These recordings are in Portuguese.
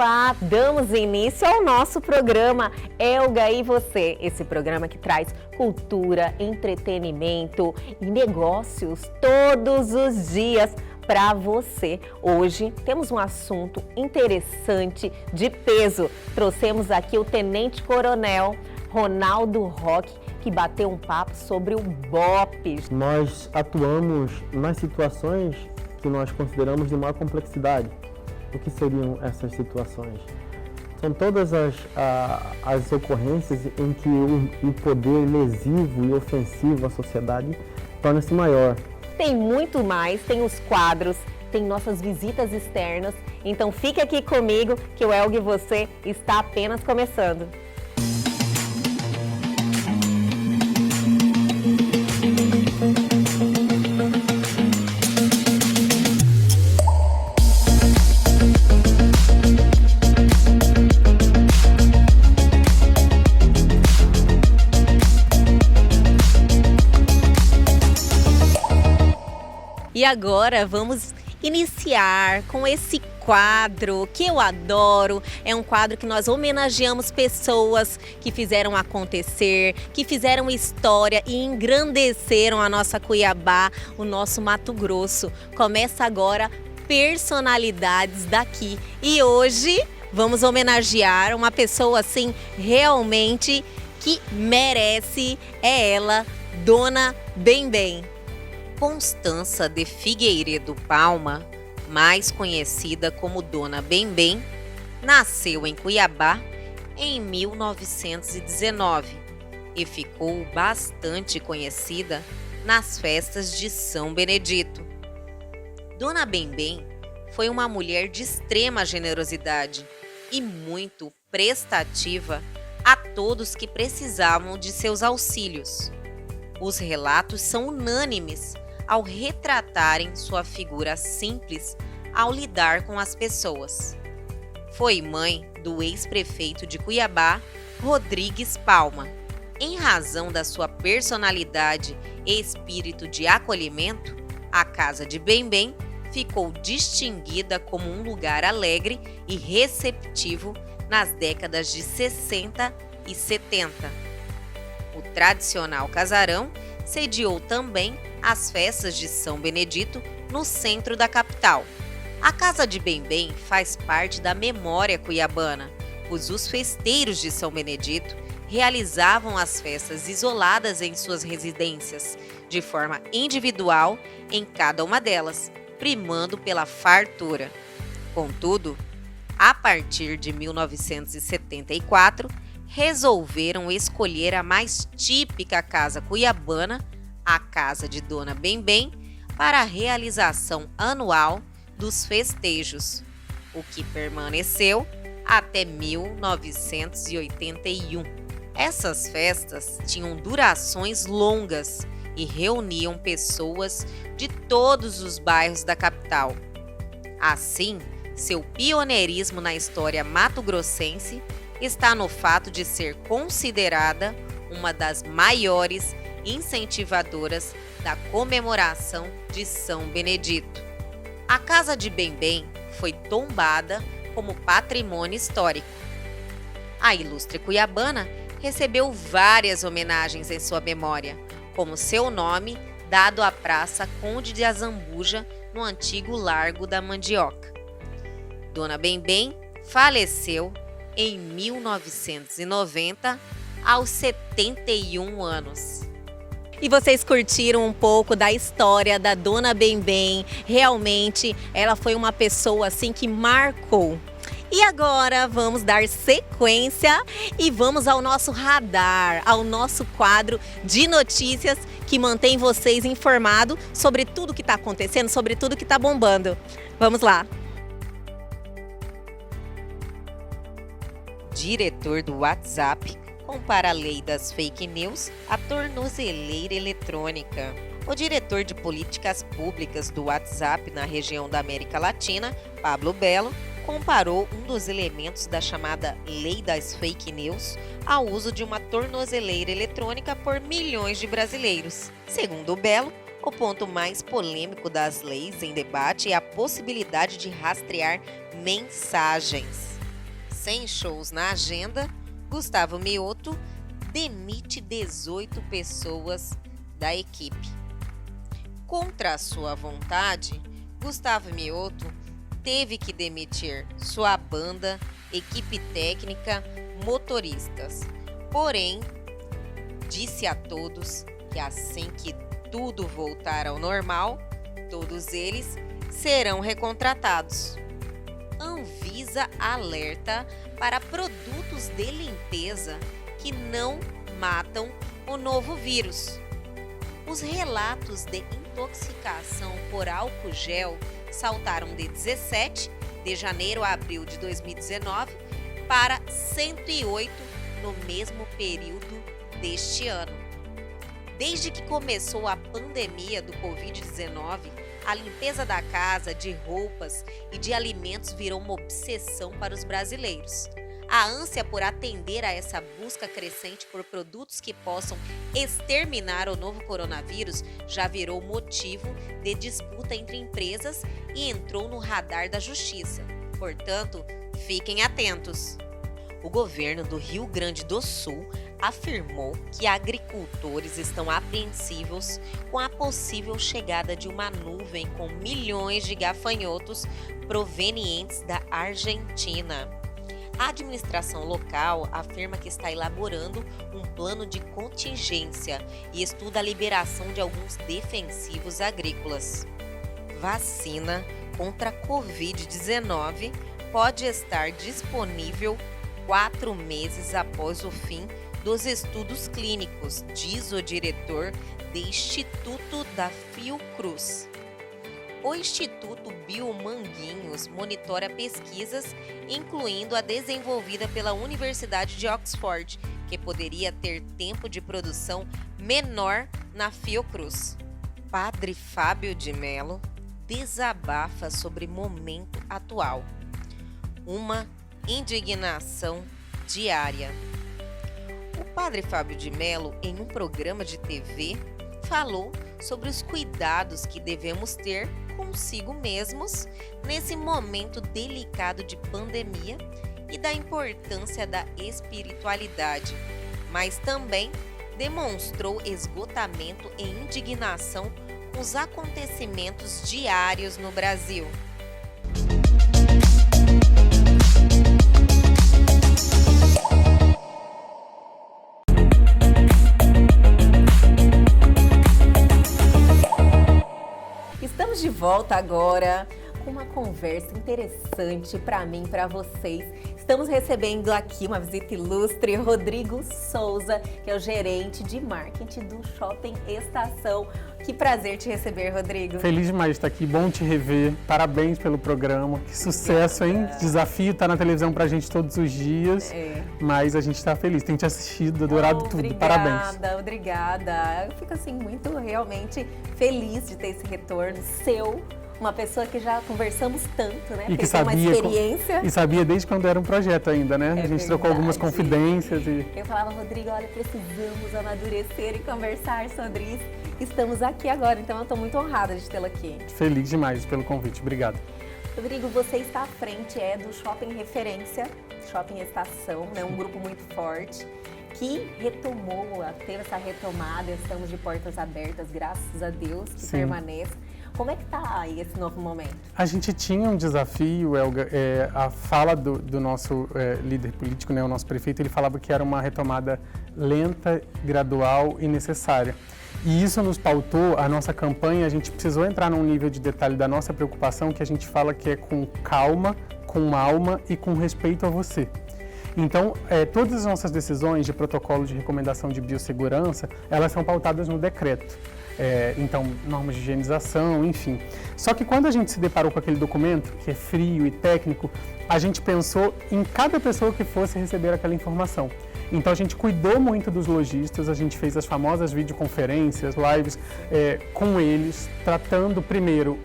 Olá, damos início ao nosso programa Elga e Você, esse programa que traz cultura, entretenimento e negócios todos os dias para você. Hoje temos um assunto interessante de peso. Trouxemos aqui o Tenente Coronel Ronaldo Roque, que bateu um papo sobre o BOPE. Nós atuamos nas situações que nós consideramos de maior complexidade. O que seriam essas situações? São todas as ocorrências em que o poder lesivo e ofensivo à sociedade torna-se maior. Tem muito mais, tem os quadros, tem nossas visitas externas. Então fique aqui comigo que o Elga e Você está apenas começando. E agora vamos iniciar com esse quadro que eu adoro. É um quadro que nós homenageamos pessoas que fizeram acontecer, que fizeram história e engrandeceram a nossa Cuiabá, o nosso Mato Grosso. Começa agora personalidades daqui. E hoje vamos homenagear uma pessoa assim realmente que merece. É ela, Dona Bembem. Constança de Figueiredo Palma, mais conhecida como Dona Bembem, nasceu em Cuiabá em 1919 e ficou bastante conhecida nas festas de São Benedito. Dona Bembem foi uma mulher de extrema generosidade e muito prestativa a todos que precisavam de seus auxílios. Os relatos são unânimes ao retratarem sua figura simples ao lidar com as pessoas. Foi mãe do ex-prefeito de Cuiabá, Rodrigues Palma. Em razão da sua personalidade e espírito de acolhimento, a Casa de Bembem ficou distinguida como um lugar alegre e receptivo nas décadas de 60 e 70. O tradicional casarão sediou também as festas de São Benedito no centro da capital. A Casa de Bembem faz parte da memória cuiabana, pois os festeiros de São Benedito realizavam as festas isoladas em suas residências, de forma individual em cada uma delas, primando pela fartura. Contudo, a partir de 1974, resolveram escolher a mais típica casa cuiabana, a Casa de Dona Bembem, para a realização anual dos festejos, o que permaneceu até 1981. Essas festas tinham durações longas e reuniam pessoas de todos os bairros da capital. Assim, seu pioneirismo na história mato-grossense está no fato de ser considerada uma das maiores incentivadoras da comemoração de São Benedito. A Casa de Bembem foi tombada como patrimônio histórico. A ilustre cuiabana recebeu várias homenagens em sua memória, como seu nome dado à Praça Conde de Azambuja, no antigo Largo da Mandioca. Dona Bembem faleceu em 1990, aos 71 anos. E vocês curtiram um pouco da história da Dona Bembem? Realmente, ela foi uma pessoa assim que marcou. E agora vamos dar sequência e vamos ao nosso radar, ao nosso quadro de notícias que mantém vocês informados sobre tudo que está acontecendo, sobre tudo que está bombando. Vamos lá! Diretor do WhatsApp compara a lei das fake news à tornozeleira eletrônica. O diretor de políticas públicas do WhatsApp na região da América Latina, Pablo Belo, comparou um dos elementos da chamada lei das fake news ao uso de uma tornozeleira eletrônica por milhões de brasileiros. Segundo Belo, o ponto mais polêmico das leis em debate é a possibilidade de rastrear mensagens. Sem shows na agenda, Gustavo Mioto demite 18 pessoas da equipe. Contra a sua vontade, Gustavo Mioto teve que demitir sua banda, equipe técnica, motoristas. Porém, disse a todos que assim que tudo voltar ao normal, todos eles serão recontratados. Anvisa alerta para produtos de limpeza que não matam o novo vírus. Os relatos de intoxicação por álcool gel saltaram de 17 de janeiro a abril de 2019 para 108 no mesmo período deste ano. Desde que começou a pandemia do Covid-19, a limpeza da casa, de roupas e de alimentos virou uma obsessão para os brasileiros. A ânsia por atender a essa busca crescente por produtos que possam exterminar o novo coronavírus já virou motivo de disputa entre empresas e entrou no radar da justiça. Portanto, fiquem atentos. O governo do Rio Grande do Sul afirmou que agricultores estão apreensivos com a possível chegada de uma nuvem com milhões de gafanhotos provenientes da Argentina. A administração local afirma que está elaborando um plano de contingência e estuda a liberação de alguns defensivos agrícolas. Vacina contra a Covid-19 pode estar disponível 4 meses após o fim dos estudos clínicos, diz o diretor do Instituto da Fiocruz. O Instituto Biomanguinhos monitora pesquisas, incluindo a desenvolvida pela Universidade de Oxford, que poderia ter tempo de produção menor na Fiocruz. Padre Fábio de Mello desabafa sobre momento atual. Uma indignação diária. O Padre Fábio de Mello, em um programa de TV, falou sobre os cuidados que devemos ter consigo mesmos nesse momento delicado de pandemia e da importância da espiritualidade, mas também demonstrou esgotamento e indignação com os acontecimentos diários no Brasil. Estamos de volta agora com uma conversa interessante para mim e para vocês. Estamos recebendo aqui uma visita ilustre, Rodrigo Souza, que é o gerente de marketing do Shopping Estação. Que prazer te receber, Rodrigo. Feliz demais de estar aqui, bom te rever. Parabéns pelo programa. Que sucesso, hein? Desafio tá na televisão pra gente todos os dias. Mas a gente tá feliz. Tem te assistido, adorado tudo. Obrigada, Parabéns. Obrigada. Eu fico assim muito realmente feliz de ter esse retorno seu. Uma pessoa que já conversamos tanto, né? E que sabia, uma experiência. E sabia desde quando era um projeto ainda, né? A gente trocou algumas confidências. Eu falava, Rodrigo, olha, precisamos amadurecer e conversar sobre isso. Estamos aqui agora, então eu estou muito honrada de tê-lo aqui. Feliz demais pelo convite, obrigado. Rodrigo, você está à frente do Shopping Referência, Shopping Estação, né? Um grupo muito forte que teve essa retomada, estamos de portas abertas, graças a Deus, que permaneça. Como é que está aí esse novo momento? A gente tinha um desafio, Elga, a fala do nosso líder político, né, o nosso prefeito, ele falava que era uma retomada lenta, gradual e necessária. E isso nos pautou, a nossa campanha, a gente precisou entrar num nível de detalhe da nossa preocupação, que a gente fala que é com calma, com alma e com respeito a você. Então, todas as nossas decisões de protocolo de recomendação de biossegurança, elas são pautadas no decreto. Então, normas de higienização, enfim. Só que quando a gente se deparou com aquele documento, que é frio e técnico, a gente pensou em cada pessoa que fosse receber aquela informação. Então, a gente cuidou muito dos lojistas, a gente fez as famosas videoconferências, lives com eles, tratando primeiro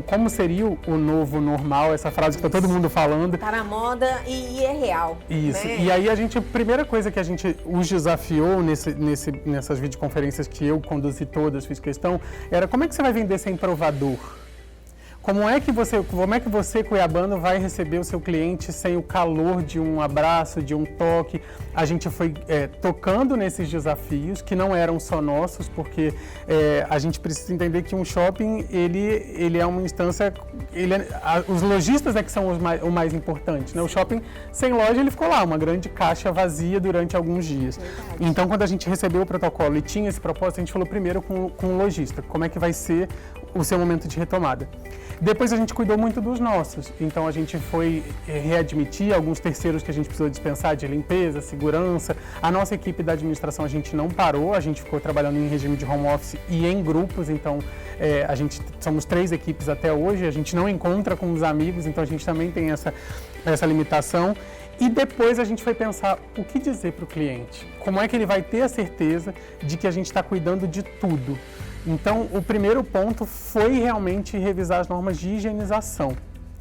como seria o novo normal, essa frase que está todo mundo falando. Está na moda e é real. Isso, né? E aí a primeira coisa que a gente os desafiou nessas videoconferências que eu conduzi todas, fiz questão, era como é que você vai vender sem provador? Como é que você, cuiabano, vai receber o seu cliente sem o calor de um abraço, de um toque? A gente foi tocando nesses desafios, que não eram só nossos, porque a gente precisa entender que um shopping, ele é uma instância, os lojistas que são o mais importante, né? O shopping sem loja, ele ficou lá, uma grande caixa vazia durante alguns dias. Verdade. Então, quando a gente recebeu o protocolo e tinha esse propósito, a gente falou primeiro com o lojista, como é que vai ser o seu momento de retomada. Depois a gente cuidou muito dos nossos, então a gente foi readmitir alguns terceiros que a gente precisou dispensar, de limpeza, segurança. A nossa equipe da administração a gente não parou, a gente ficou trabalhando em regime de home office e em grupos, então somos 3 equipes até hoje, a gente não encontra com os amigos, então a gente também tem essa limitação. E depois a gente foi pensar o que dizer para o cliente, como é que ele vai ter a certeza de que a gente está cuidando de tudo. Então, o primeiro ponto foi realmente revisar as normas de higienização.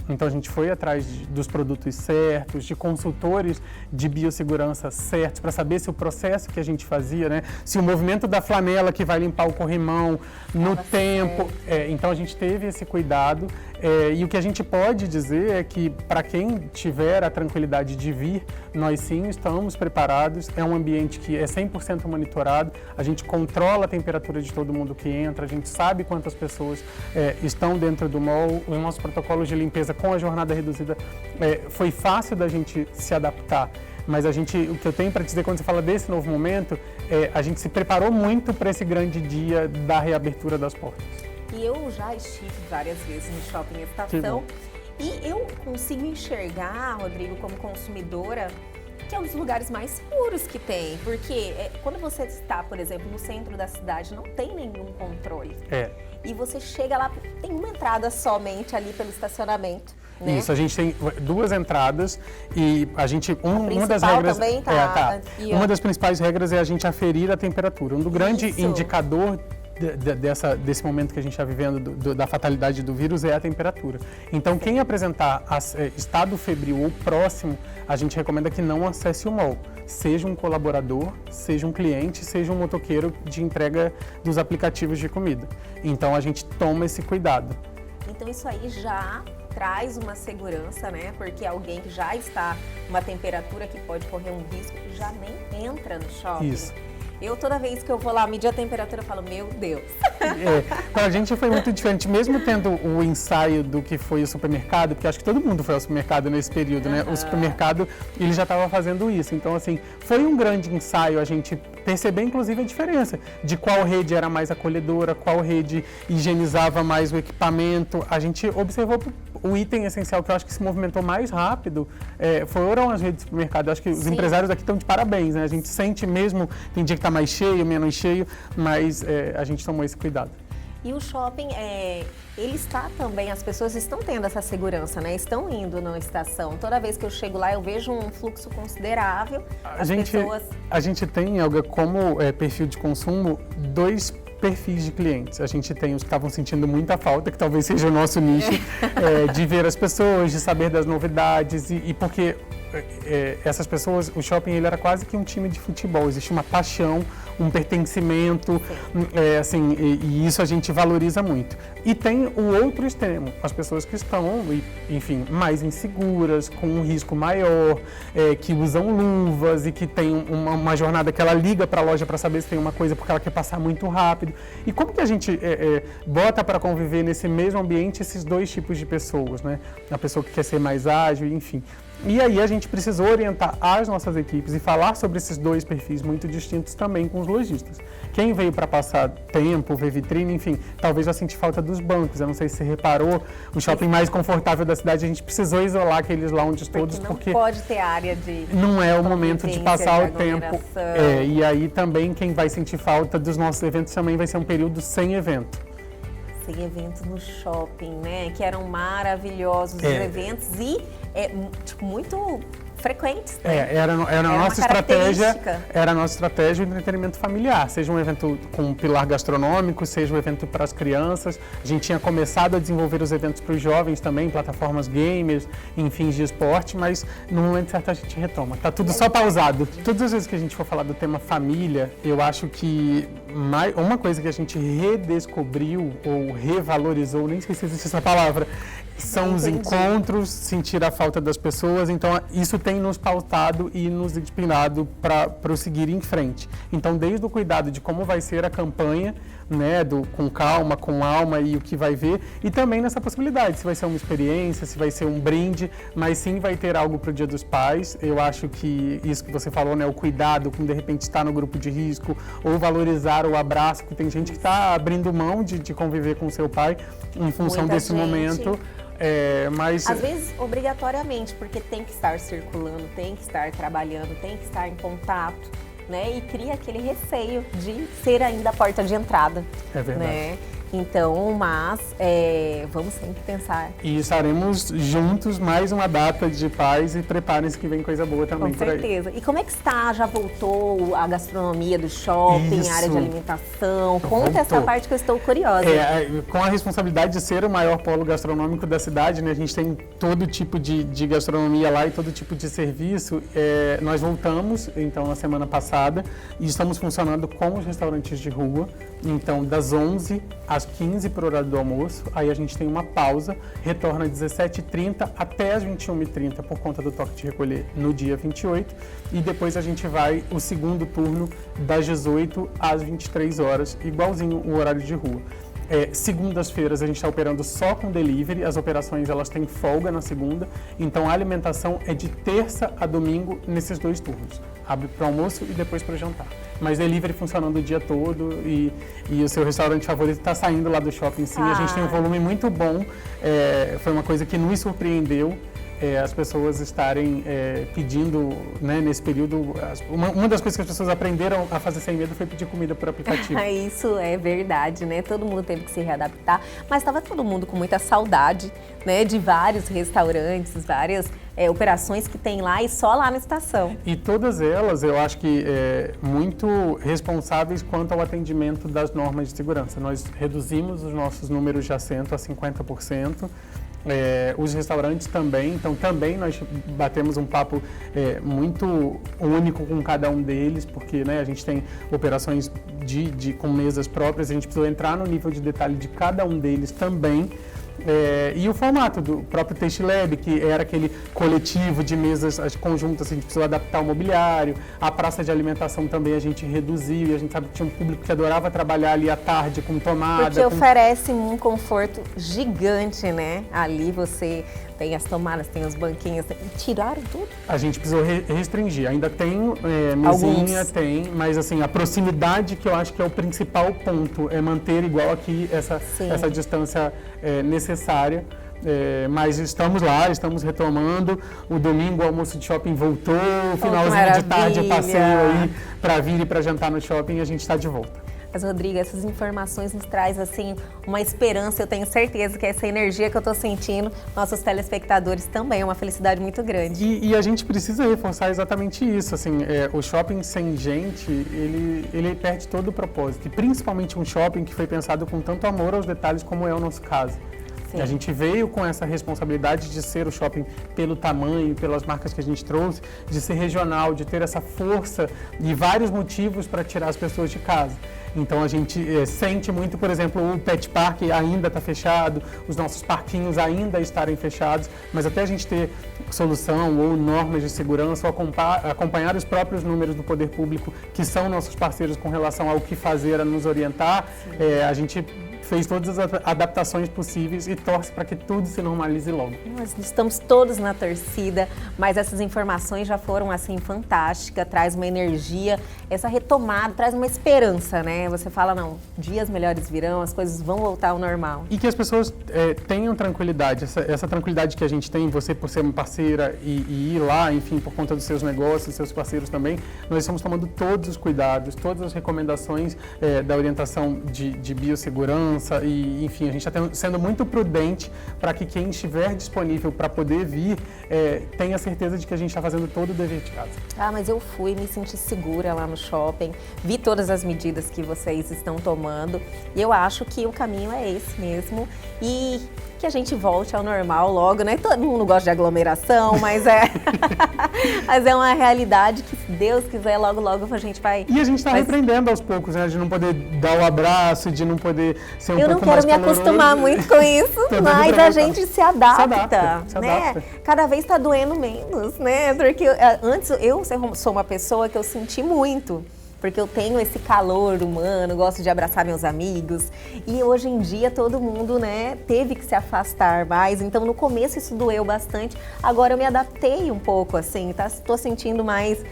Então, a gente foi atrás dos produtos certos, de consultores de biossegurança certos, para saber se o processo que a gente fazia, né, se o movimento da flanela que vai limpar o corrimão no tempo. Então, a gente teve esse cuidado. E o que a gente pode dizer é que, para quem tiver a tranquilidade de vir, nós sim estamos preparados. É um ambiente que é 100% monitorado, a gente controla a temperatura de todo mundo que entra, a gente sabe quantas pessoas estão dentro do mall. Os nossos protocolos de limpeza com a jornada reduzida foi fácil da gente se adaptar. Mas o que eu tenho para dizer quando você fala desse novo momento, a gente se preparou muito para esse grande dia da reabertura das portas. E eu já estive várias vezes no Shopping Estação e eu consigo enxergar, Rodrigo, como consumidora, que é um dos lugares mais seguros que tem. Porque quando você está, por exemplo, no centro da cidade, não tem nenhum controle. E você chega lá, tem uma entrada somente ali pelo estacionamento. Né? Isso, a gente tem 2 entradas e a gente uma das regras também uma das principais regras é a gente aferir a temperatura. Um do grande indicador desse momento que a gente está vivendo, da fatalidade do vírus, é a temperatura. Então, quem apresentar estado febril ou próximo, a gente recomenda que não acesse o mall. Seja um colaborador, seja um cliente, seja um motoqueiro de entrega dos aplicativos de comida. Então, a gente toma esse cuidado. Então, isso aí já traz uma segurança, né? Porque alguém que já está uma temperatura que pode correr um risco já nem entra no shopping. Isso. Eu, toda vez que eu vou lá medir a temperatura, eu falo, meu Deus. Para a gente foi muito diferente, mesmo tendo o ensaio do que foi o supermercado, porque acho que todo mundo foi ao supermercado nesse período, né? O supermercado, ele já estava fazendo isso. Então, assim, foi um grande ensaio a gente perceber, inclusive, a diferença de qual rede era mais acolhedora, qual rede higienizava mais o equipamento. A gente observou o item essencial que eu acho que se movimentou mais rápido, foram as redes de supermercado. Eu acho que os empresários aqui estão de parabéns, né? A gente sente mesmo, tem dia que está mais cheio, menos cheio, mas a gente tomou esse cuidado. E o shopping, ele está também, as pessoas estão tendo essa segurança, né? Estão indo na estação. Toda vez que eu chego lá, eu vejo um fluxo considerável. A gente tem, Elga, como perfil de consumo, 2 perfis de clientes. A gente tem os que estavam sentindo muita falta, que talvez seja o nosso nicho, de ver as pessoas, de saber das novidades, e porque essas pessoas, o shopping ele era quase que um time de futebol, existe uma paixão, um pertencimento, e isso a gente valoriza muito. E tem o outro extremo, as pessoas que estão, enfim, mais inseguras, com um risco maior, que usam luvas e que tem uma jornada que ela liga para a loja para saber se tem uma coisa porque ela quer passar muito rápido. E como que a gente bota para conviver nesse mesmo ambiente esses 2 tipos de pessoas, né? A pessoa que quer ser mais ágil, enfim. E aí a gente precisou orientar as nossas equipes e falar sobre esses 2 perfis muito distintos também com os lojistas. Quem veio para passar tempo, ver vitrine, enfim, talvez já senti falta dos bancos. Eu não sei se você reparou, o shopping mais confortável da cidade, a gente precisou isolar aqueles lounges todos porque não pode ter área de não é o momento de passar o tempo. E aí também quem vai sentir falta dos nossos eventos também vai ser um período sem evento. Sem eventos no shopping, né? Que eram maravilhosos os eventos e muito frequentes, né? Era a nossa uma estratégia, característica. era a nossa estratégia o entretenimento familiar, seja um evento com um pilar gastronômico, seja um evento para as crianças. A gente tinha começado a desenvolver os eventos para os jovens também, plataformas gamers, em fins de esporte, mas no momento certo a gente retoma. Tá tudo só pausado. Todas as vezes que a gente for falar do tema família, eu acho que uma coisa que a gente redescobriu ou revalorizou, nem sei se existe essa palavra, são os encontros, sentir a falta das pessoas. Então, isso tem nos pautado e nos inspirado para prosseguir em frente. Então, desde o cuidado de como vai ser a campanha, né, com calma, com alma e o que vai ver, e também nessa possibilidade, se vai ser uma experiência, se vai ser um brinde, mas sim vai ter algo para o Dia dos Pais. Eu acho que isso que você falou, né, o cuidado com de repente estar no grupo de risco, ou valorizar o abraço, que tem gente que está abrindo mão de conviver com seu pai em função desse momento. Mas às vezes obrigatoriamente, porque tem que estar circulando, tem que estar trabalhando, tem que estar em contato, né? E cria aquele receio de ser ainda a porta de entrada. É verdade. Né? Então, mas vamos sempre pensar. E estaremos juntos mais uma data de paz e preparem-se que vem coisa boa também por aí. Com certeza. E como é que está? Já voltou a gastronomia do shopping, a área de alimentação? Conta essa parte que eu estou curiosa. Com a responsabilidade de ser o maior polo gastronômico da cidade, né? A gente tem todo tipo de gastronomia lá e todo tipo de serviço. Nós voltamos, então, na semana passada e estamos funcionando com os restaurantes de rua. Então, das 11 às 15 por horário do almoço, aí a gente tem uma pausa, retorna às 17h30 até às 21h30 por conta do toque de recolher no dia 28, e depois a gente vai o segundo turno das 18 às 23 horas, igualzinho o horário de rua. Segundas-feiras a gente está operando só com delivery, as operações elas têm folga na segunda, então a alimentação é de terça a domingo nesses dois turnos. Abre para o almoço e depois para o jantar. Mas delivery funcionando o dia todo e o seu restaurante favorito está saindo lá do shopping sim. A gente tem um volume muito bom, foi uma coisa que nos surpreendeu. As pessoas estarem pedindo, né, nesse período. Uma das coisas que as pessoas aprenderam a fazer sem medo foi pedir comida por aplicativo. Isso é verdade, né? Todo mundo teve que se readaptar, mas estava todo mundo com muita saudade, né, de vários restaurantes, várias operações que tem lá e só lá na estação. E todas elas, eu acho que muito responsáveis quanto ao atendimento das normas de segurança. Nós reduzimos os nossos números de assento a 50%. Os restaurantes também, então também nós batemos um papo muito único com cada um deles, porque, né, a gente tem operações com mesas próprias, a gente precisou entrar no nível de detalhe de cada um deles também. E o formato do próprio Taste Lab, que era aquele coletivo de mesas conjuntas, a gente precisou adaptar o mobiliário. A praça de alimentação também a gente reduziu, e a gente sabe que tinha um público que adorava trabalhar ali à tarde com tomada. Porque oferece um conforto gigante, né? Ali você tem as tomadas, tem os banquinhos, tiraram tudo? A gente precisou restringir. Ainda tem mesinha, tem, mas assim, a proximidade que eu acho que é o principal ponto, é manter igual aqui essa distância necessária. Mas estamos lá, estamos retomando. O domingo o almoço de shopping voltou, o finalzinho de tarde o passeio aí para vir e para jantar no shopping, e a gente está de volta. Mas, Rodrigo, essas informações nos traz assim uma esperança. Eu tenho certeza que essa energia que eu estou sentindo, nossos telespectadores também, é uma felicidade muito grande. E a gente precisa reforçar exatamente isso. Assim, o shopping sem gente, ele perde todo o propósito. E principalmente um shopping que foi pensado com tanto amor aos detalhes como é o nosso caso. Sim. A gente veio com essa responsabilidade de ser o shopping pelo tamanho, pelas marcas que a gente trouxe, de ser regional, de ter essa força e vários motivos para tirar as pessoas de casa. Então a gente sente muito, por exemplo, o Pet Park ainda está fechado, os nossos parquinhos ainda estarem fechados, mas até a gente ter solução ou normas de segurança, ou acompanhar os próprios números do poder público, que são nossos parceiros com relação ao que fazer, a nos orientar, a gente fez todas as adaptações possíveis e torce para que tudo se normalize logo. Nós estamos todos na torcida, mas essas informações já foram assim fantásticas, traz uma energia, essa retomada, traz uma esperança, né? Você fala, não, dias melhores virão, as coisas vão voltar ao normal. E que as pessoas tenham tranquilidade, essa tranquilidade que a gente tem, você por ser uma parceira e ir lá, enfim, por conta dos seus negócios, seus parceiros também, nós estamos tomando todos os cuidados, todas as recomendações da orientação de biossegurança, segurança e, enfim, a gente está sendo muito prudente para que quem estiver disponível para poder vir tenha certeza de que a gente está fazendo todo o dever de casa. Ah, mas eu fui, me senti segura lá no shopping, vi todas as medidas que vocês estão tomando e eu acho que o caminho é esse mesmo e que a gente volte ao normal logo, né? Todo mundo gosta de aglomeração, mas mas é uma realidade que, se Deus quiser, logo, logo a gente vai... E a gente está repreendendo aos poucos, né? De não poder dar o abraço, de não poder ser um pouco mais caloroso. Eu não quero me acostumar muito com isso, mas a gente se adapta, né? Cada vez está doendo menos, né? Porque antes eu sou uma pessoa que eu senti muito. Porque eu tenho esse calor humano, gosto de abraçar meus amigos. E hoje em dia todo mundo, né, teve que se afastar mais. Então no começo isso doeu bastante. Agora eu me adaptei um pouco, assim, tô sentindo mais,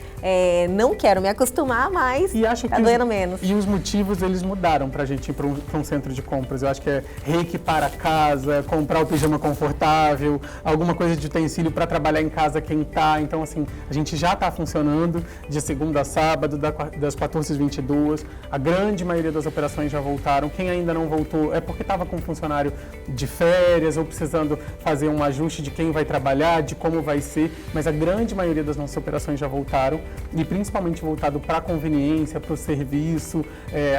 não quero me acostumar, mas tá doendo menos. E os motivos, eles mudaram pra gente ir pra um centro de compras. Eu acho que é reequipar a casa, comprar o pijama confortável, alguma coisa de utensílio para trabalhar em casa quem tá. Então assim, a gente já tá funcionando de segunda a sábado, das 14 às 22, a grande maioria das operações já voltaram. Quem ainda não voltou é porque estava com um funcionário de férias ou precisando fazer um ajuste de quem vai trabalhar, de como vai ser, mas a grande maioria das nossas operações já voltaram e principalmente voltado para a conveniência, para o serviço.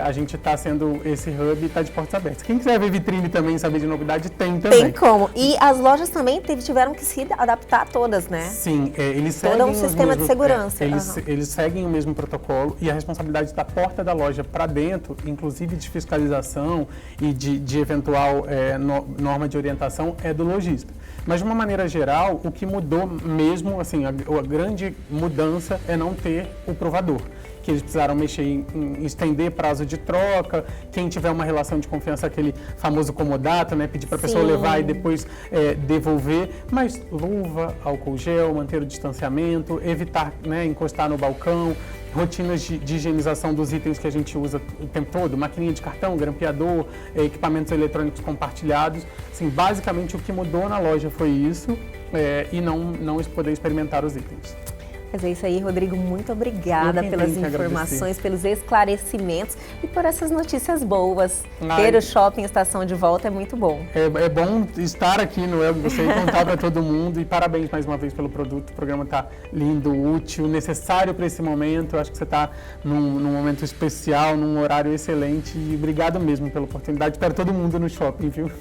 A gente está sendo esse hub e está de portas abertas. Quem quiser ver vitrine também, saber de novidade, tem também. Tem como. E as lojas também tiveram que se adaptar todas, né? Sim, eles seguem todo um sistema de segurança. Eles seguem o mesmo protocolo e a responsabilidade da porta da loja para dentro, inclusive de fiscalização e de eventual norma de orientação, é do lojista. Mas de uma maneira geral, o que mudou mesmo, assim, a grande mudança é não ter o provador. Que eles precisaram mexer em estender prazo de troca, quem tiver uma relação de confiança, aquele famoso comodato, né? Pedir para a pessoa levar e depois devolver, mas luva, álcool gel, manter o distanciamento, evitar, né, encostar no balcão, rotinas de higienização dos itens que a gente usa o tempo todo, maquininha de cartão, grampeador, equipamentos eletrônicos compartilhados. Assim, basicamente o que mudou na loja foi isso e não poder experimentar os itens. Mas é isso aí, Rodrigo, muito obrigada pelas informações, pelos esclarecimentos e por essas notícias boas. Ter o Shopping Estação de volta é muito bom. É bom estar aqui no El Você e contar para todo mundo. E parabéns mais uma vez pelo produto. O programa está lindo, útil, necessário para esse momento. Eu acho que você está num momento especial, num horário excelente. E obrigado mesmo pela oportunidade. Espero todo mundo no shopping, viu?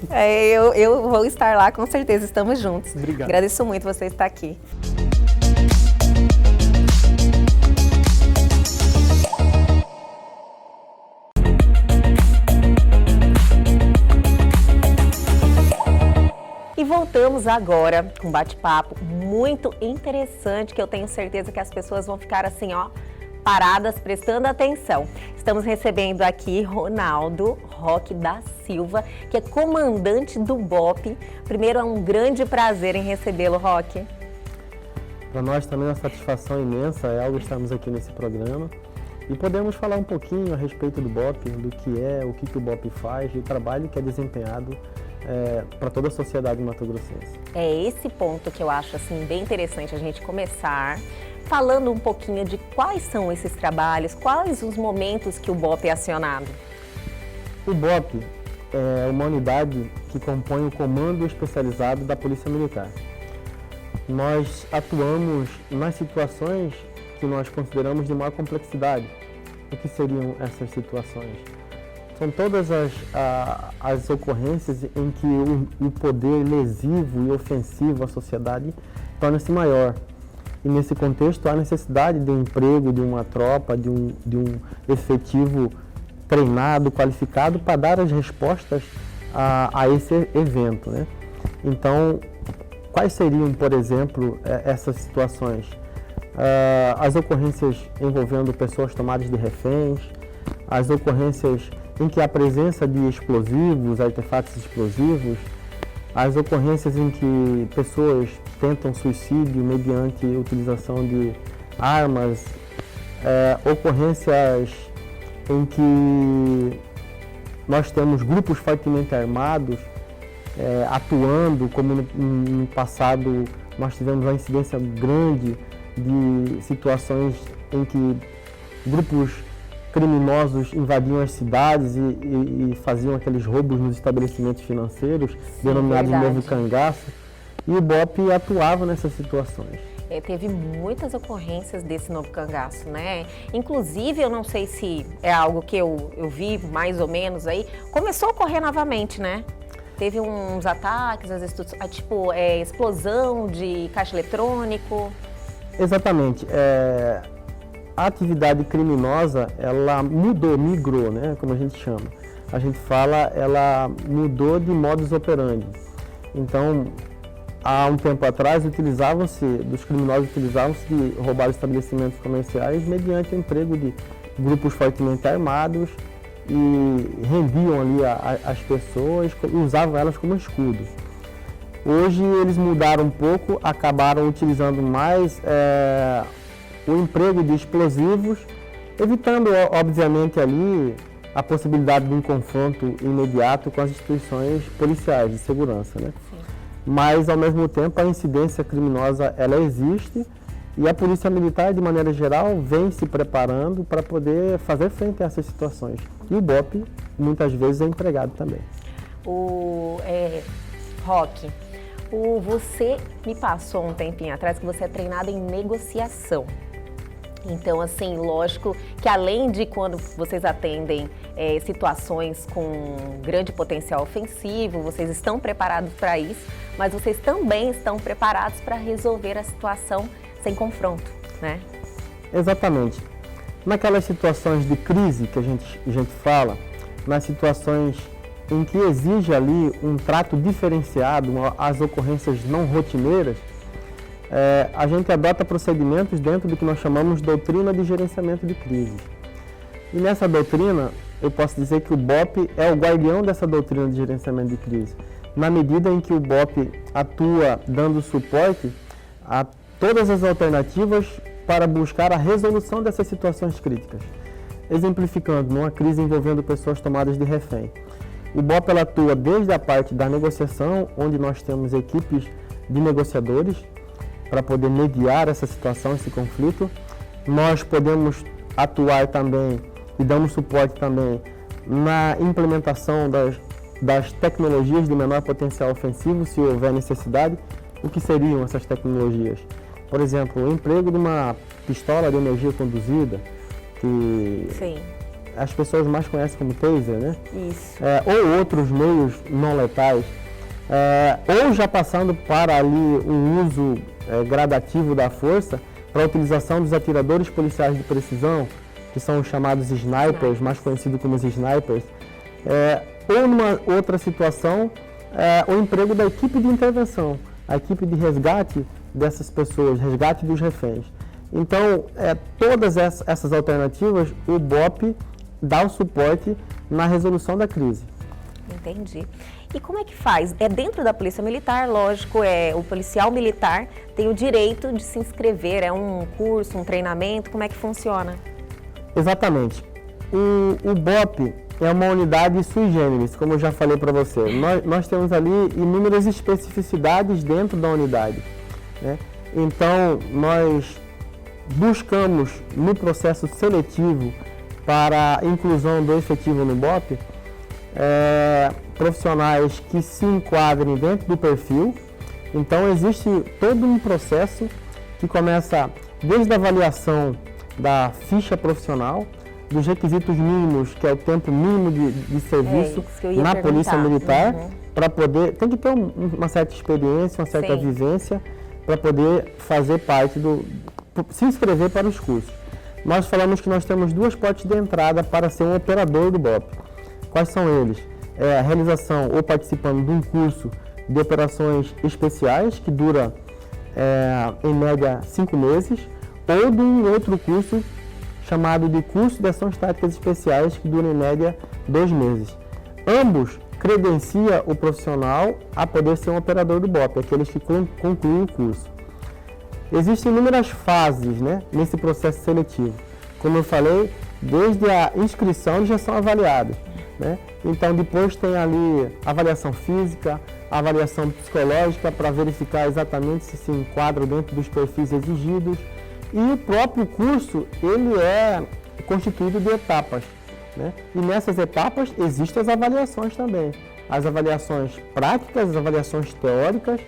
Eu vou estar lá, com certeza. Estamos juntos. Obrigado. Agradeço muito você estar aqui. E voltamos agora com um bate-papo muito interessante, que eu tenho certeza que as pessoas vão ficar assim, ó, paradas, prestando atenção. Estamos recebendo aqui Ronaldo Roque da Silva, que é comandante do BOPE. Primeiro, é um grande prazer em recebê-lo, Roque. Para nós também é uma satisfação imensa, estarmos aqui nesse programa. E podemos falar um pouquinho a respeito do BOPE, do que é, o que o BOPE faz e o trabalho que é desempenhado para toda a sociedade mato-grossense. É esse ponto que eu acho assim, bem interessante a gente começar falando um pouquinho de quais são esses trabalhos, quais os momentos que o BOPE é acionado. O BOPE é uma unidade que compõe o Comando Especializado da Polícia Militar. Nós atuamos nas situações que nós consideramos de maior complexidade. O que seriam essas situações? São todas as ocorrências em que o poder lesivo e ofensivo à sociedade torna-se maior. E nesse contexto há necessidade de um emprego, de uma tropa, de um efetivo treinado, qualificado para dar as respostas a esse evento, né? Então, quais seriam, por exemplo, essas situações? As ocorrências envolvendo pessoas tomadas de reféns, as ocorrências em que há presença de explosivos, artefatos explosivos, as ocorrências em que pessoas tentam suicídio mediante utilização de armas, ocorrências em que nós temos grupos fortemente armados atuando, como no passado nós tivemos uma incidência grande de situações em que grupos criminosos invadiam as cidades e faziam aqueles roubos nos estabelecimentos financeiros, denominados novo cangaço, e o BOPE atuava nessas situações. Teve muitas ocorrências desse novo cangaço, né? Inclusive, eu não sei se é algo que eu vi mais ou menos aí, começou a ocorrer novamente, né? Teve uns ataques, explosão de caixa eletrônico. Exatamente. A atividade criminosa, ela migrou, né? Como a gente chama. A gente fala, ela mudou de modus operandi. Então, há um tempo atrás, os criminosos utilizavam-se de roubar estabelecimentos comerciais mediante o emprego de grupos fortemente armados e rendiam ali as pessoas e usavam elas como escudo. Hoje eles mudaram um pouco, acabaram utilizando mais o emprego de explosivos, evitando, obviamente, ali a possibilidade de um confronto imediato com as instituições policiais de segurança, né? Sim. Mas, ao mesmo tempo, a incidência criminosa, ela existe e a Polícia Militar, de maneira geral, vem se preparando para poder fazer frente a essas situações. E o BOPE, muitas vezes, é empregado também. Roque, você me passou um tempinho atrás que você é treinado em negociação. Então, assim, lógico que além de quando vocês atendem situações com grande potencial ofensivo, vocês estão preparados para isso, mas vocês também estão preparados para resolver a situação sem confronto, né? Exatamente. Naquelas situações de crise que a gente fala, nas situações em que exige ali um trato diferenciado, as ocorrências não rotineiras, a gente adota procedimentos dentro do que nós chamamos de doutrina de gerenciamento de crises. E nessa doutrina, eu posso dizer que o BOPE é o guardião dessa doutrina de gerenciamento de crise, na medida em que o BOPE atua dando suporte a todas as alternativas para buscar a resolução dessas situações críticas. Exemplificando, numa crise envolvendo pessoas tomadas de refém. O BOPE ela atua desde a parte da negociação, onde nós temos equipes de negociadores, para poder mediar essa situação, esse conflito. Nós podemos atuar também e damos suporte também na implementação das tecnologias de menor potencial ofensivo, se houver necessidade. O que seriam essas tecnologias? Por exemplo, o emprego de uma pistola de energia conduzida, que Sim. as pessoas mais conhecem como taser, né? Isso. Ou outros meios não letais, ou já passando para ali um uso gradativo da força para a utilização dos atiradores policiais de precisão, que são os chamados snipers, mais conhecidos como os snipers, ou numa outra situação, o emprego da equipe de intervenção, a equipe de resgate dessas pessoas, resgate dos reféns. Então, todas essas alternativas, o BOPE dá o suporte na resolução da crise. Entendi. E como é que faz? Dentro da Polícia Militar, lógico, o policial militar tem o direito de se inscrever, é um curso, um treinamento, como é que funciona? Exatamente. O BOPE é uma unidade sui generis, como eu já falei para você. Nós temos ali inúmeras especificidades dentro da unidade, né? Então, nós buscamos no processo seletivo para a inclusão do efetivo no BOPE, profissionais que se enquadrem dentro do perfil. Então, existe todo um processo que começa desde a avaliação da ficha profissional, dos requisitos mínimos, que é o tempo mínimo de serviço na Polícia Militar, para poder... Tem que ter uma certa experiência, uma certa vivência, para poder fazer parte se inscrever para os cursos. Nós falamos que nós temos duas portas de entrada para ser um operador do BOPE. Quais são eles? A realização ou participando de um curso de operações especiais, que dura em média 5 meses, ou de um outro curso chamado de curso de ações táticas especiais, que dura em média 2 meses. Ambos credencia o profissional a poder ser um operador do BOPE, aqueles que concluem o curso. Existem inúmeras fases, né, nesse processo seletivo. Como eu falei, desde a inscrição eles já são avaliados, né? Então depois tem ali avaliação física, avaliação psicológica para verificar exatamente se enquadram dentro dos perfis exigidos. E o próprio curso, ele é constituído de etapas, né? E nessas etapas existem as avaliações também. As avaliações práticas, as avaliações teóricas,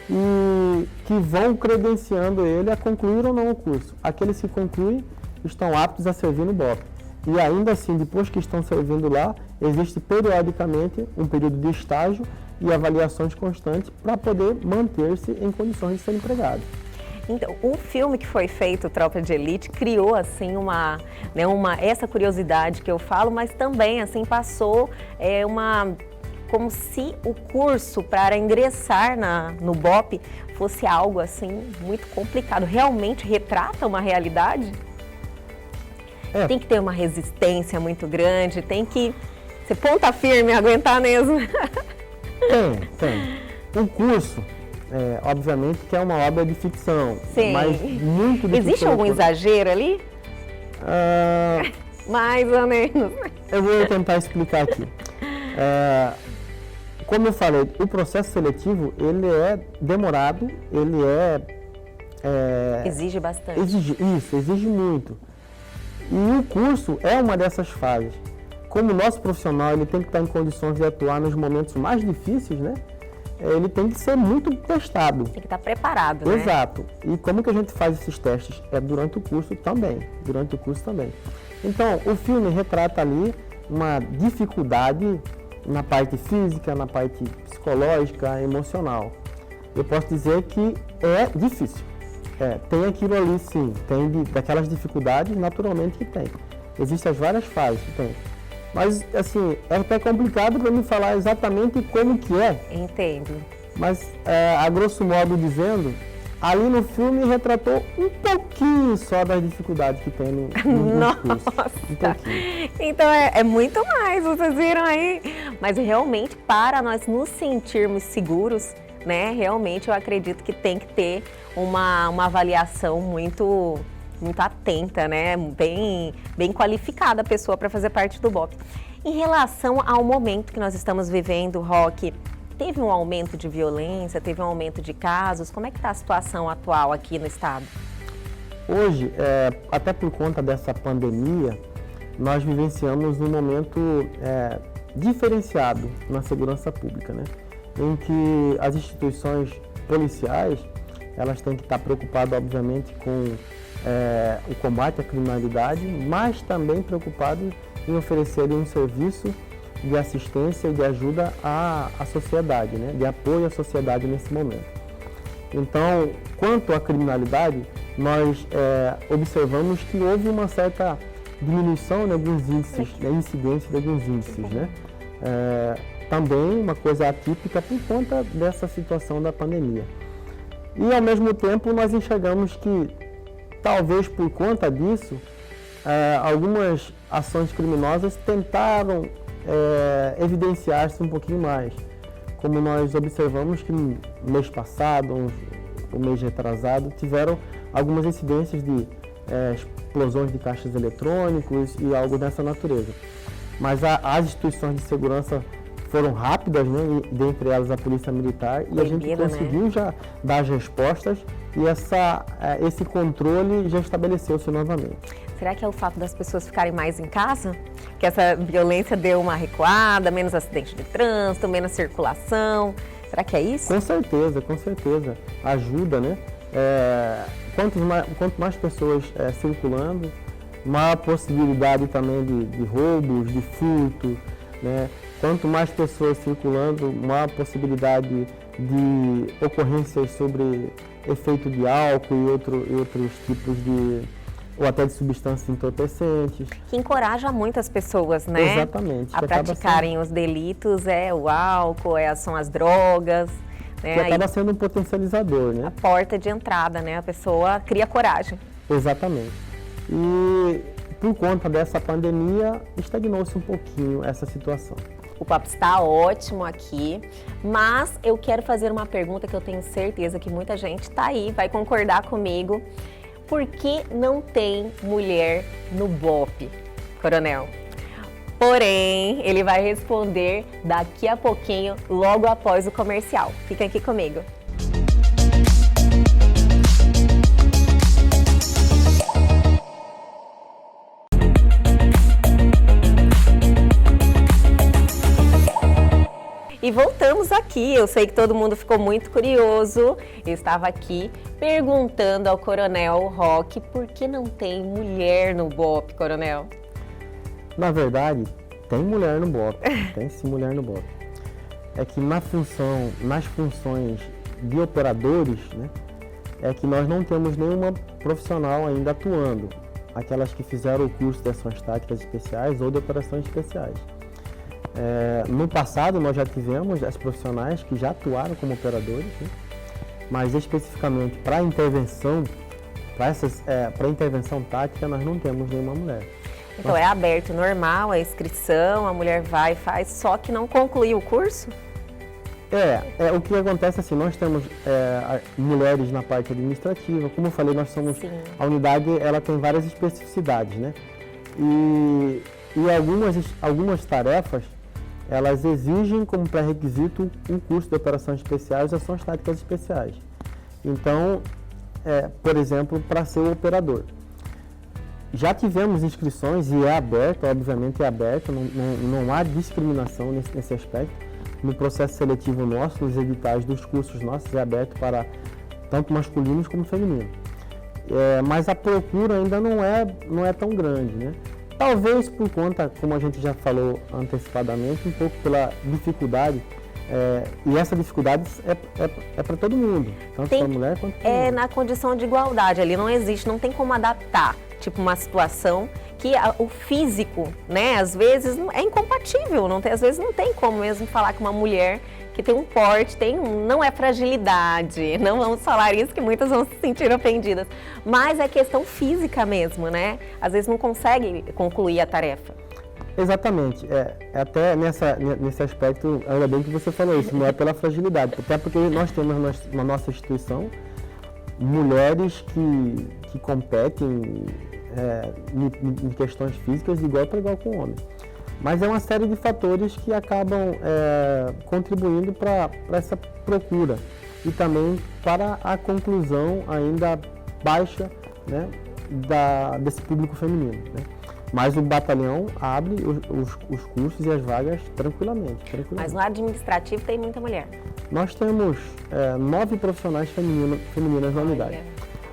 e que vão credenciando ele a concluir ou não o curso. Aqueles que concluem estão aptos a servir no BOP. E ainda assim, depois que estão servindo lá, existe periodicamente um período de estágio e avaliações constantes para poder manter-se em condições de ser empregado. Então, o filme que foi feito, Tropa de Elite, criou assim essa curiosidade que eu falo, mas também assim passou como se o curso para ingressar no BOP fosse algo assim muito complicado. Realmente retrata uma realidade? Tem que ter uma resistência muito grande, tem que ser ponta firme, aguentar mesmo. Tem. O curso, obviamente, que é uma obra de ficção, Sim. mas muito de Existe ficção. algum exagero ali? Mais ou menos. Eu vou tentar explicar aqui. Como eu falei, o processo seletivo, ele é demorado, ele Exige bastante. Exige muito. E o curso é uma dessas fases. Como o nosso profissional ele tem que estar em condições de atuar nos momentos mais difíceis, né? Ele tem que ser muito testado. Tem que estar preparado, né? Exato. E como que a gente faz esses testes? Durante o curso também. Então, o filme retrata ali uma dificuldade na parte física, na parte psicológica, emocional. Eu posso dizer que é difícil. Tem aquilo ali, sim. Tem daquelas dificuldades, naturalmente que tem. Existem as várias fases que tem. Mas, assim, é até complicado para mim falar exatamente como que é. Entendo. Mas, a grosso modo dizendo, ali no filme retratou um pouquinho só das dificuldades que tem no curso. Um pouquinho. Então é muito mais, vocês viram aí. Mas realmente, para nós nos sentirmos seguros, né? Realmente eu acredito que tem que ter uma avaliação muito atenta, né? Bem qualificada a pessoa para fazer parte do BOP. Em relação ao momento que nós estamos vivendo, Roque, teve um aumento de violência, teve um aumento de casos? Como é que está a situação atual aqui no estado? Hoje, até por conta dessa pandemia, nós vivenciamos um momento diferenciado na segurança pública, né? Em que as instituições policiais, elas têm que estar preocupadas, obviamente, com o combate à criminalidade, mas também preocupadas em oferecer um serviço de assistência e de ajuda à sociedade, né? De apoio à sociedade nesse momento. Então, quanto à criminalidade, nós observamos que houve uma certa diminuição de alguns índices, incidência de alguns índices, né? Também uma coisa atípica por conta dessa situação da pandemia. E, ao mesmo tempo, nós enxergamos que, talvez por conta disso, algumas ações criminosas tentaram evidenciar-se um pouquinho mais. Como nós observamos que no mês passado, o mês retrasado, tiveram algumas incidências de explosões de caixas eletrônicos e algo dessa natureza. Mas as instituições de segurança foram rápidas, né? E, dentre elas a Polícia Militar, e a gente conseguiu já dar as respostas e esse controle já estabeleceu-se novamente. Será que é o fato das pessoas ficarem mais em casa? Que essa violência deu uma recuada, menos acidente de trânsito, menos circulação? Será que é isso? Com certeza. Ajuda, né? Quanto mais pessoas circulando, maior possibilidade também de roubos, de furto, né? Quanto mais pessoas circulando, maior possibilidade de ocorrências sobre efeito de álcool e outros tipos ou até de substâncias entorpecentes. Que encoraja muitas pessoas, né? Exatamente. A praticarem os delitos, o álcool, são as drogas. Né? Que acaba sendo um potencializador, né? A porta de entrada, né? A pessoa cria coragem. Exatamente. E por conta dessa pandemia, estagnou-se um pouquinho essa situação. O papo está ótimo aqui, mas eu quero fazer uma pergunta que eu tenho certeza que muita gente está aí, vai concordar comigo. Por que não tem mulher no BOP, Coronel? Porém, ele vai responder daqui a pouquinho, logo após o comercial. Fica aqui comigo. E voltamos aqui, eu sei que todo mundo ficou muito curioso, eu estava aqui perguntando ao Coronel Roque por que não tem mulher no BOPE, Coronel? Na verdade, tem mulher no BOPE, tem sim mulher no BOPE. É que nas funções de operadores, né, é que nós não temos nenhuma profissional ainda atuando, aquelas que fizeram o curso de ações táticas especiais ou de operações especiais. No passado nós já tivemos as profissionais que já atuaram como operadores, né? Mas especificamente para intervenção, para intervenção tática nós não temos nenhuma mulher. Então é aberto, normal, a inscrição, a mulher vai e faz, só que não concluiu o curso? O que acontece assim, nós temos mulheres na parte administrativa, como eu falei, nós somos, Sim. A unidade ela tem várias especificidades, né? E algumas tarefas, elas exigem como pré-requisito um curso de operações especiais e ações táticas especiais. Então, por exemplo, para ser o operador. Já tivemos inscrições e é aberto, obviamente é aberto, não há discriminação nesse aspecto. No processo seletivo nosso, nos editais dos cursos nossos, é aberto para tanto masculinos como femininos. Mas a procura ainda não é tão grande, né? Talvez por conta, como a gente já falou antecipadamente, um pouco pela dificuldade, e essa dificuldade é para todo mundo, tanto para a mulher quanto para a mulher. Na condição de igualdade, ali não existe, não tem como adaptar, tipo uma situação que o físico, né, às vezes é incompatível, às vezes não tem como mesmo falar que uma mulher que tem um porte, não é fragilidade, não vamos falar isso que muitas vão se sentir ofendidas, mas é questão física mesmo, né? Às vezes não consegue concluir a tarefa. Exatamente, até nesse aspecto, ainda bem que você falou isso, não é pela fragilidade, até porque nós temos na nossa instituição mulheres que competem em questões físicas de igual para igual com o homem. Mas é uma série de fatores que acabam contribuindo para essa procura e também para a conclusão ainda baixa, né, desse público feminino, né? Mas o batalhão abre os cursos e as vagas tranquilamente. Mas no administrativo tem muita mulher. Nós temos 9 profissionais femininas na unidade.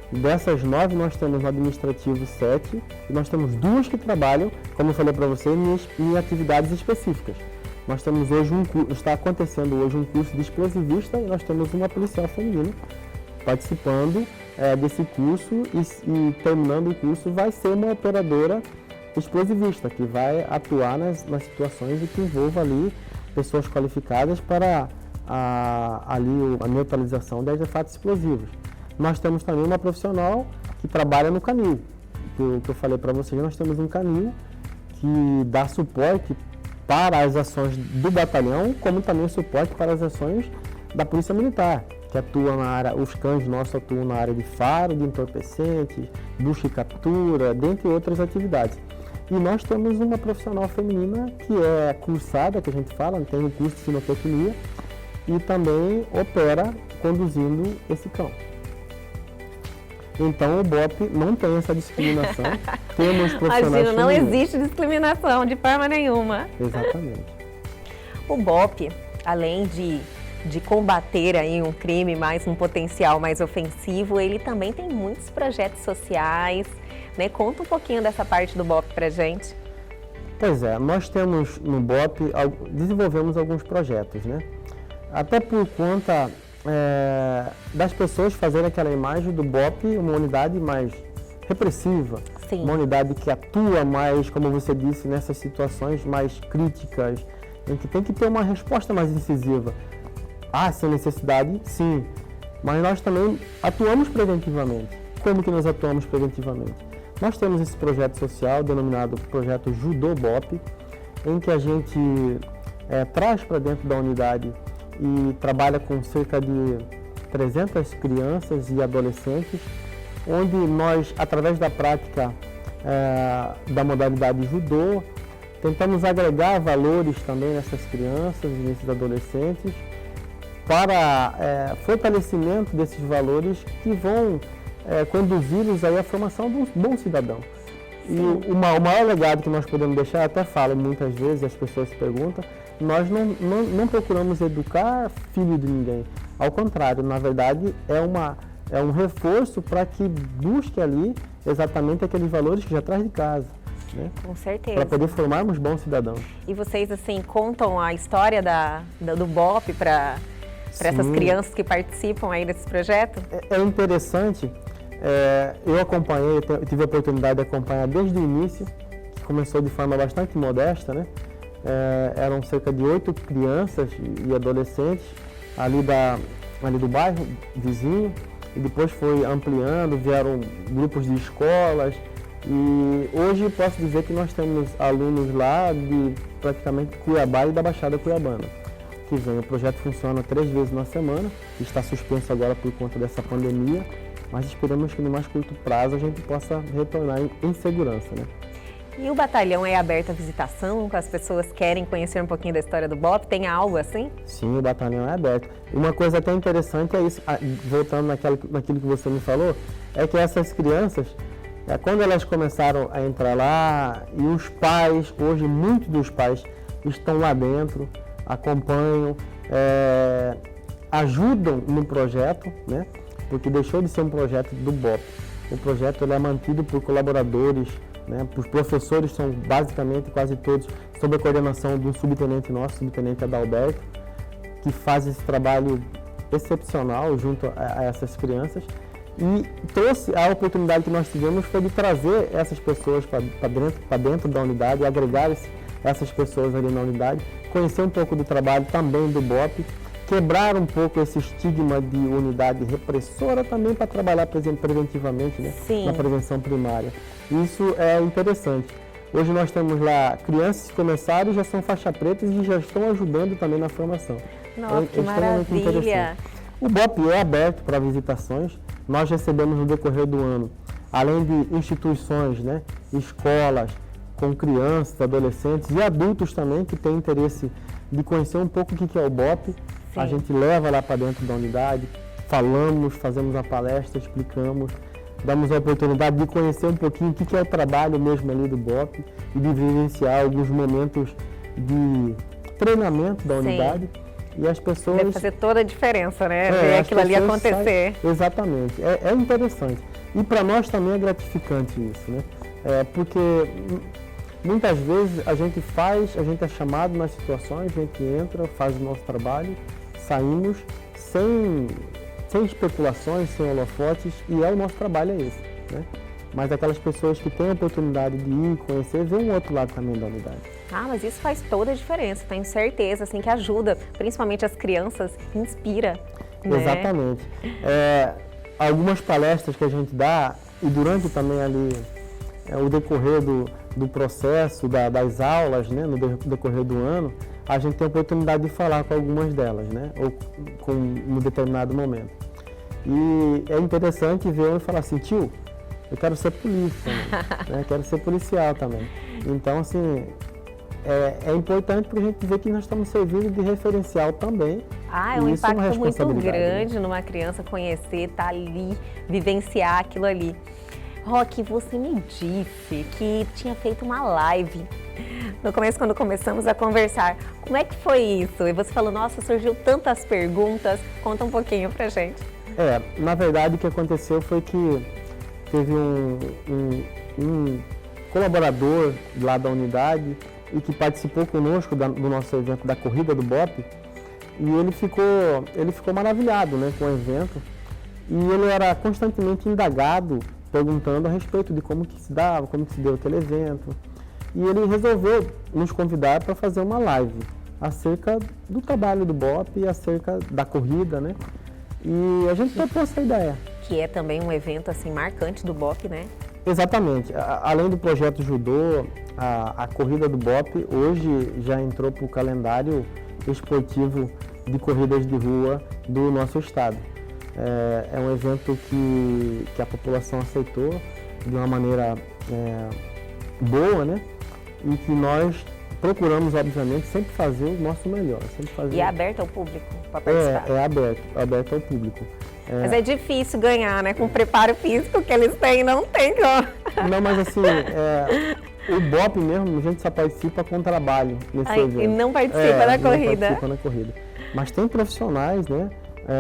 Dessas 9, nós temos no administrativo 7 e nós temos 2 que trabalham, como eu falei para você, em atividades específicas. Nós temos hoje está acontecendo hoje um curso de explosivista e nós temos uma policial feminina participando desse curso e terminando o curso vai ser uma operadora explosivista que vai atuar nas situações que envolvam ali pessoas qualificadas para a neutralização de artefatos explosivos. Nós temos também uma profissional que trabalha no canil, que eu falei para vocês, nós temos um canil que dá suporte para as ações do batalhão, como também suporte para as ações da Polícia Militar, que atua na área, os cães nossos atuam na área de faro, de entorpecentes, busca e captura, dentre outras atividades. E nós temos uma profissional feminina que é cursada, que a gente fala, tem um curso de cinotecnia e também opera conduzindo esse cão. Então o BOPE não tem essa discriminação. Temos profissionais Imagina, não femininos. existe discriminação de forma nenhuma. Exatamente. O BOPE, além de combater aí um crime um potencial mais ofensivo, ele também tem muitos projetos sociais, né? Conta um pouquinho dessa parte do BOPE pra gente. Pois é, nós temos no BOPE, desenvolvemos alguns projetos, né? Até por conta das pessoas fazerem aquela imagem do BOPE, uma unidade mais repressiva, Sim. Uma unidade que atua mais, como você disse, nessas situações mais críticas, em que tem que ter uma resposta mais incisiva. Há essa necessidade, sim, mas nós também atuamos preventivamente. Como que nós atuamos preventivamente? Nós temos esse projeto social denominado Projeto Judô BOPE, em que a gente traz para dentro da unidade e trabalha com cerca de 300 crianças e adolescentes, onde nós, através da prática da modalidade judô, tentamos agregar valores também nessas crianças e nesses adolescentes para fortalecimento desses valores que vão conduzi-los aí à formação de um bom cidadão. E o maior legado que nós podemos deixar, eu até falo muitas vezes, as pessoas se perguntam, nós não procuramos educar filho de ninguém. Ao contrário, na verdade, é um reforço para que busque ali exatamente aqueles valores que já traz de casa. Né? Com certeza. Para poder formarmos bons cidadãos. E vocês, assim, contam a história do BOP para essas crianças que participam aí desse projeto? É interessante, eu acompanhei, eu tive a oportunidade de acompanhar desde o início, que começou de forma bastante modesta, né? Eram cerca de 8 crianças e adolescentes ali do bairro vizinho, e depois foi ampliando, vieram grupos de escolas, e hoje posso dizer que nós temos alunos lá de praticamente Cuiabá e da Baixada Cuiabana. Que vem, o projeto funciona 3 vezes na semana, está suspenso agora por conta dessa pandemia, mas esperamos que no mais curto prazo a gente possa retornar em segurança, né? E o batalhão é aberto à visitação, as pessoas querem conhecer um pouquinho da história do BOP? Tem algo assim? Sim, o batalhão é aberto. Uma coisa até interessante é isso, voltando naquilo que você me falou, é que essas crianças, quando elas começaram a entrar lá, e os pais, hoje muitos dos pais estão lá dentro, acompanham, ajudam no projeto, né? Porque deixou de ser um projeto do BOP. O projeto ele é mantido por colaboradores, né? Os professores são basicamente quase todos sob a coordenação de um subtenente nosso, subtenente Adalberto, que faz esse trabalho excepcional junto a essas crianças. E trouxe a oportunidade que nós tivemos foi de trazer essas pessoas para dentro da unidade, agregar essas pessoas ali na unidade, conhecer um pouco do trabalho também do BOP, quebrar um pouco esse estigma de unidade repressora também para trabalhar preventivamente, né? Na prevenção primária. Isso é interessante. Hoje nós temos lá crianças que começaram e já são faixa preta e já estão ajudando também na formação. Nossa, que maravilha! O BOP é aberto para visitações. Nós recebemos no decorrer do ano, além de instituições, né, escolas, com crianças, adolescentes e adultos também que têm interesse de conhecer um pouco o que é o BOP. Sim. A gente leva lá para dentro da unidade, falamos, fazemos a palestra, explicamos, damos a oportunidade de conhecer um pouquinho o que é o trabalho mesmo ali do BOP e de vivenciar alguns momentos de treinamento da unidade. E as pessoas... Deve fazer toda a diferença, né? Ver aquilo ali acontecer. Exatamente. É interessante. E para nós também é gratificante isso, né? Porque muitas vezes a gente é chamado nas situações, a gente entra, faz o nosso trabalho, saímos sem especulações, sem holofotes, e o nosso trabalho é esse, né? Mas aquelas pessoas que têm a oportunidade de ir conhecer, vê um outro lado também da unidade. Ah, mas isso faz toda a diferença, tenho certeza, assim, que ajuda, principalmente as crianças, inspira, né? Exatamente. Algumas palestras que a gente dá, e durante também ali o decorrer do processo, das aulas, né, no decorrer do ano, a gente tem a oportunidade de falar com algumas delas, né, ou com um determinado momento. E é interessante ver eu falar assim, tio, eu quero ser polícia, né? Quero ser policial também. Então, assim, é importante para a gente ver que nós estamos servindo de referencial também. É um impacto muito grande numa criança conhecer, estar ali, vivenciar aquilo ali. Roque, você me disse que tinha feito uma live no começo, quando começamos a conversar. Como é que foi isso? E você falou, nossa, surgiu tantas perguntas. Conta um pouquinho pra gente. Na verdade, o que aconteceu foi que teve um colaborador lá da unidade e que participou conosco do nosso evento da corrida do BOP, e ele ficou maravilhado, né, com o evento, e ele era constantemente indagado, perguntando a respeito de como que se dava, como que se deu aquele evento, e ele resolveu nos convidar para fazer uma live acerca do trabalho do BOP e acerca da corrida, né, e a gente propôs essa ideia. Que é também um evento assim marcante do BOP, né? Exatamente. Além do projeto Judô, a corrida do BOP hoje já entrou para o calendário esportivo de corridas de rua do nosso estado. É um evento que a população aceitou de uma maneira boa, né? E que nós procuramos, obviamente, sempre fazer o nosso melhor. E é aberto ao público para participar? É aberto ao público. Mas é difícil ganhar, né? Com o preparo físico que eles têm, não tem como. Não, mas assim, o BOP mesmo, a gente só participa com trabalho nesse evento. E não participa da corrida. Não participa na corrida. Mas tem profissionais, né?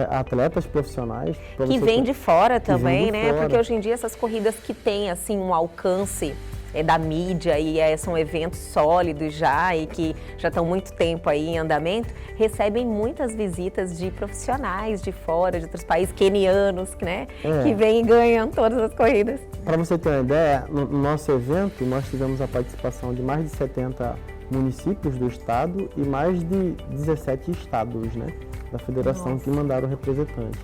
Atletas profissionais. Que vêm de fora também, de né? fora. Porque hoje em dia essas corridas que têm, assim, um alcance da mídia e são eventos sólidos já e que já estão muito tempo aí em andamento, recebem muitas visitas de profissionais de fora, de outros países, quenianos, né? Que vêm e ganham todas as corridas. Para você ter uma ideia, no nosso evento nós tivemos a participação de mais de 70 municípios do estado e mais de 17 estados, né? Da federação que mandaram representantes.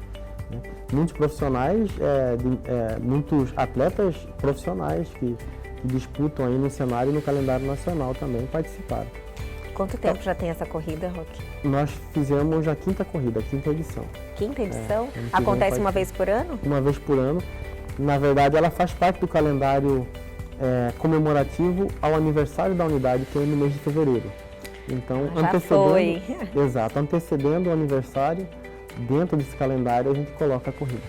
Né? Muitos profissionais, muitos atletas profissionais que disputam aí no cenário e no calendário nacional também participaram. Quanto tempo já tem essa corrida, Roque? Nós fizemos a quinta corrida, a quinta edição. Quinta edição? Acontece uma vez por ano? Uma vez por ano. Na verdade, ela faz parte do calendário comemorativo ao aniversário da unidade, que é no mês de fevereiro. Então, antecedendo o aniversário, dentro desse calendário a gente coloca a corrida.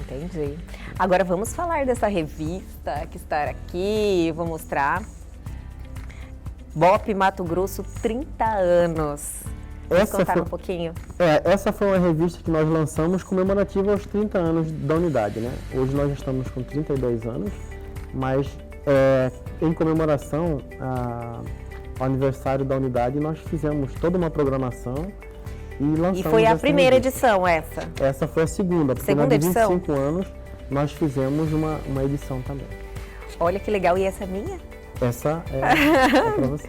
Entendi. Agora vamos falar dessa revista que está aqui, vou mostrar. BOP Mato Grosso, 30 anos. Vamos contar um pouquinho? Essa foi uma revista que nós lançamos comemorativa aos 30 anos da unidade, né? Hoje nós estamos com 32 anos, mas em comemoração ao aniversário da unidade nós fizemos toda uma programação e lançamos. E foi a primeira edição essa? Essa foi a segunda, porque segunda edição? 25 anos nós fizemos uma edição também. Olha que legal, e essa é minha? Essa é para você.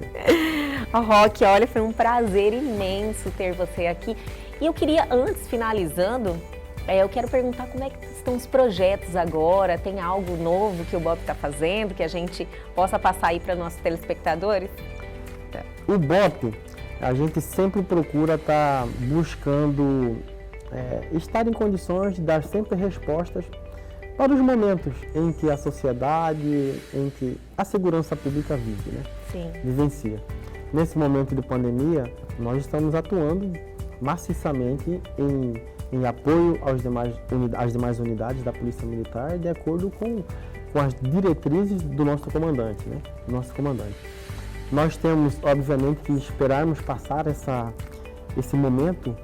Roque, olha, foi um prazer imenso ter você aqui. E eu queria, antes, finalizando, eu quero perguntar como é que estão os projetos agora, tem algo novo que o BOP está fazendo, que a gente possa passar aí para nossos telespectadores? O BOP, a gente sempre procura estar buscando estar em condições de dar sempre respostas para os momentos em que a sociedade, em que a segurança pública vive, né? Sim. Vivencia. Nesse momento de pandemia, nós estamos atuando maciçamente em apoio às demais unidades da Polícia Militar, de acordo com as diretrizes do nosso comandante, né? Nós temos, obviamente, que esperarmos passar esse momento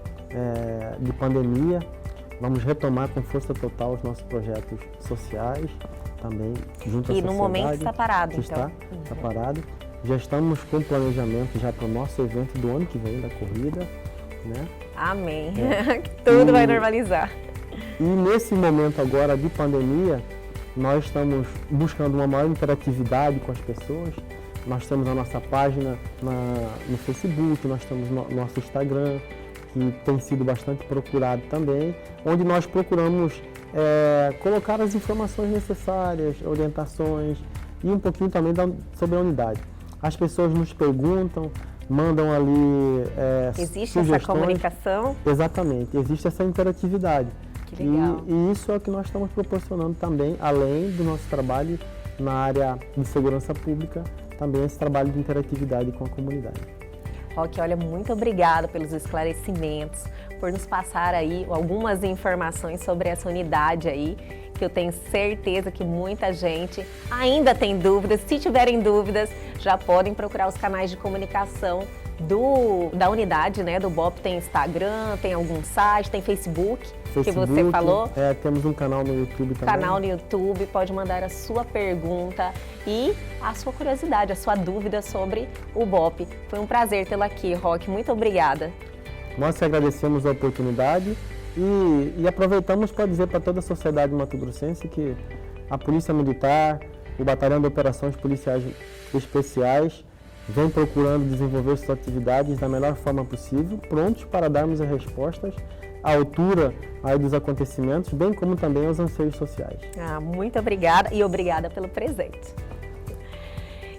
de pandemia. Vamos retomar com força total os nossos projetos sociais, também junto à sociedade. E no momento está parado, então? Está parado. Já estamos com planejamento já para o nosso evento do ano que vem, da corrida, né? Amém. Que tudo vai normalizar. E nesse momento agora de pandemia, nós estamos buscando uma maior interatividade com as pessoas. Nós temos a nossa página no Facebook, nós temos nosso Instagram, que tem sido bastante procurado também, onde nós procuramos colocar as informações necessárias, orientações e um pouquinho também sobre a unidade. As pessoas nos perguntam, mandam ali existe sugestões. Essa comunicação? Exatamente, existe essa interatividade. Que legal. E isso é o que nós estamos proporcionando também, além do nosso trabalho na área de segurança pública, também esse trabalho de interatividade com a comunidade. Roque, olha, muito obrigada pelos esclarecimentos, por nos passar aí algumas informações sobre essa unidade aí, que eu tenho certeza que muita gente ainda tem dúvidas. Se tiverem dúvidas, já podem procurar os canais de comunicação da unidade, né? Do BOP. Tem Instagram, tem algum site, tem Facebook, que você falou. Temos um canal no YouTube também. Canal no YouTube, pode mandar a sua pergunta e a sua curiosidade, a sua dúvida sobre o BOP. Foi um prazer tê-la aqui, Roque. Muito obrigada. Nós que agradecemos a oportunidade e aproveitamos para dizer para toda a sociedade mato-grossense que a Polícia Militar, o Batalhão de Operações Policiais Especiais, vem procurando desenvolver suas atividades da melhor forma possível, prontos para darmos as respostas à altura aí dos acontecimentos, bem como também aos anseios sociais. Muito obrigada e obrigada pelo presente.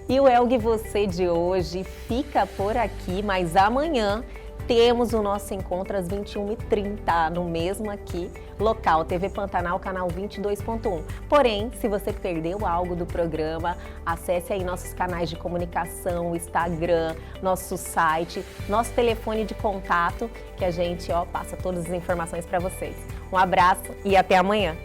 E o Elgue Você de hoje fica por aqui, mas amanhã temos o nosso encontro às 21h30, no mesmo aqui, local, TV Pantanal, canal 22.1. Porém, se você perdeu algo do programa, acesse aí nossos canais de comunicação, Instagram, nosso site, nosso telefone de contato, que a gente passa todas as informações para vocês. Um abraço e até amanhã.